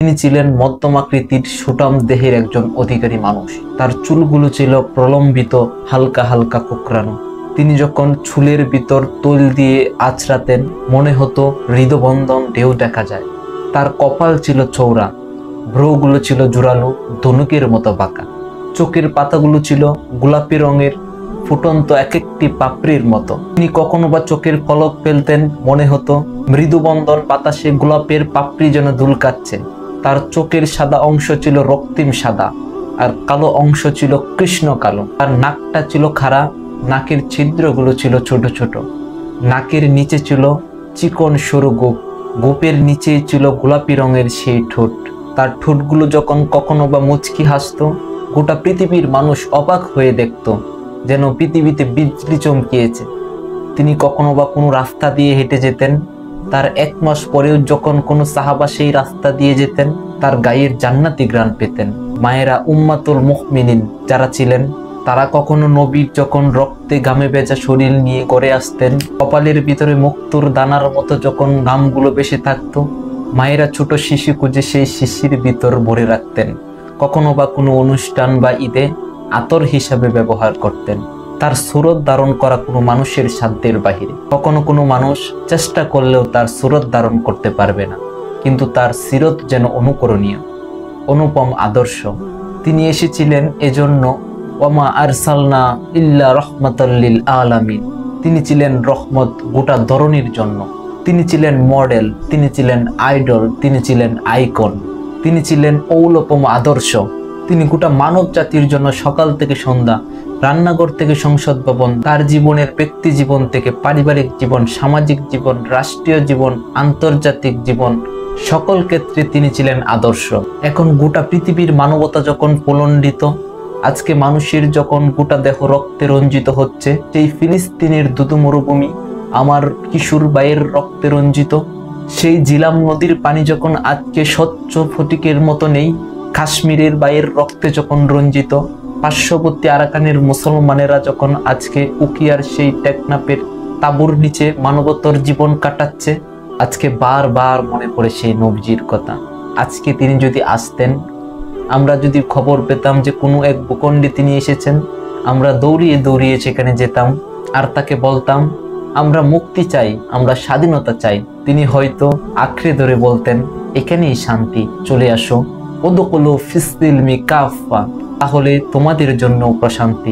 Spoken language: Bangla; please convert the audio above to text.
তিনি ছিলেন মধ্যম আকৃতির সুঠাম দেহের একজন অধিকারী মানুষ। তার চুলগুলো ছিল প্রলম্বিত, হালকা হালকা কোঁকড়ানো। তিনি যখন চুলের ভিতর তৈল দিয়ে আঁচড়াতেন মনে হতো হৃদবন্ধন ঢেউ দেখা যায়। তার কপাল ছিল চওড়া, ভ্রুগুলো ছিল জোরালো, ধনুকের মতো বাঁকা। চোখের পাতাগুলো ছিল গোলাপি রঙের, ফুটন্ত এক একটি পাপড়ির মতো। তিনি কখনো বা চোখের পলক ফেলতেন মনে হতো মৃদুবন্ধন বাতাসে গোলাপের পাপড়ি যেন দুলকাচ্ছে। তার চোখের সাদা অংশ ছিল রক্তিম সাদা, আর কালো অংশ ছিল কৃষ্ণ কালো। তার নাকটা ছিল খাড়া, নাকের ছিদ্রগুলো ছিল ছোট ছোট। নাকের নিচে ছিল চিকন সরু গোপ, গোপের নিচেই ছিল গোলাপি রঙের সেই ঠোঁট। তার ঠোঁটগুলো যখন কখনো বা মুচকি হাসতো, গোটা পৃথিবীর মানুষ অবাক হয়ে দেখত যেন পৃথিবীতে বিজলি চমকিয়েছে। তিনি কখনো বা কোনো রাস্তা দিয়ে হেঁটে যেতেন, তার 1 মাস পরেও যখন কোনো সাহাবা সেই রাস্তা দিয়ে যেতেন, তার গায়ের জান্নাতি ঘ্রাণ পেতেন। মায়েরা উম্মাতুল মুমিনিন যারা ছিলেন, তারা কখনো নবীর যখন রক্তে ঘামে ভেজা শরীর নিয়ে ঘরে আসতেন, কপালের ভিতরে মুক্তোর দানার মতো যখন ঘামগুলো বেশি থাকতো, মায়েরা ছোট শিশি খুঁজে সেই শিশির ভিতর ভরে রাখতেন। কখনো বা কোনো অনুষ্ঠান বা ঈদে আতর হিসাবে ব্যবহার করতেন। তার সুরত ধারণ করা কোনো মানুষের সাধ্যের বাহিরে। কখনো কোনো মানুষ চেষ্টা করলেও তার সুরত ধারণ করতে পারবে না, কিন্তু তার সিরত যেন অনুকরণীয়, অনুপম আদর্শ। তিনি এসেছিলেন এজন্য, ওমা আরসালনা ইল্লা রহমাতাল লিল আলামিন। তিনি ছিলেন রহমত গোটা ধরনীর জন্য। তিনি ছিলেন মডেল, তিনি ছিলেন আইডল, তিনি ছিলেন আইকন, তিনি ছিলেন ঔলপম আদর্শ। তিনি গোটা মানব জাতির জন্য সকাল থেকে সন্ধ্যা, রান্নাঘর থেকে সংসদ ভবন, তার জীবনের ব্যক্তি জীবন থেকে পারিবারিক জীবন, সামাজিক জীবন, রাষ্ট্রীয় জীবন, আন্তর্জাতিক জীবন, সকল ক্ষেত্রে তিনি ছিলেন আদর্শ। এখন গোটা পৃথিবীর মানবতা যখন প্রলণ্ডিত, আজকে মানুষের যখন গোটা দেহ রক্তে রঞ্জিত হচ্ছে, সেই ফিলিস্তিনের দুধু মরুভূমি আমার কিশোর ভাইয়ের রক্তে রঞ্জিত, সেই জিলাম নদীর পানি যখন আজকে স্বচ্ছ ফটিকের মতো নেই, কাশ্মীরের ভাইয়ের রক্তে যখন রঞ্জিত, পার্শ্ববর্তী আরাকানের মুসলমানেরা যখন আজকে উকিয়ার সেই টেকনাফের তাঁবুর নিচে মানবতার জীবন কাটাচ্ছে, আজকে বারবার মনে পড়ে সেই নবীজির কথা। আজকে তিনি যদি আসতেন, আমরা যদি খবর পেতাম যে কোনো এক ভূখণ্ডে তিনি এসেছেন, আমরা দৌড়িয়ে দৌড়িয়ে সেখানে যেতাম আর তাকে বলতাম আমরা মুক্তি চাই, আমরা স্বাধীনতা চাই। তিনি হয়তো আঁকড়ে ধরে বলতেন এখানেই শান্তি, চলে আসো, উদখুলু ফিস সিলমি কাফা, তাহলে তোমাদের জন্য প্রশান্তি।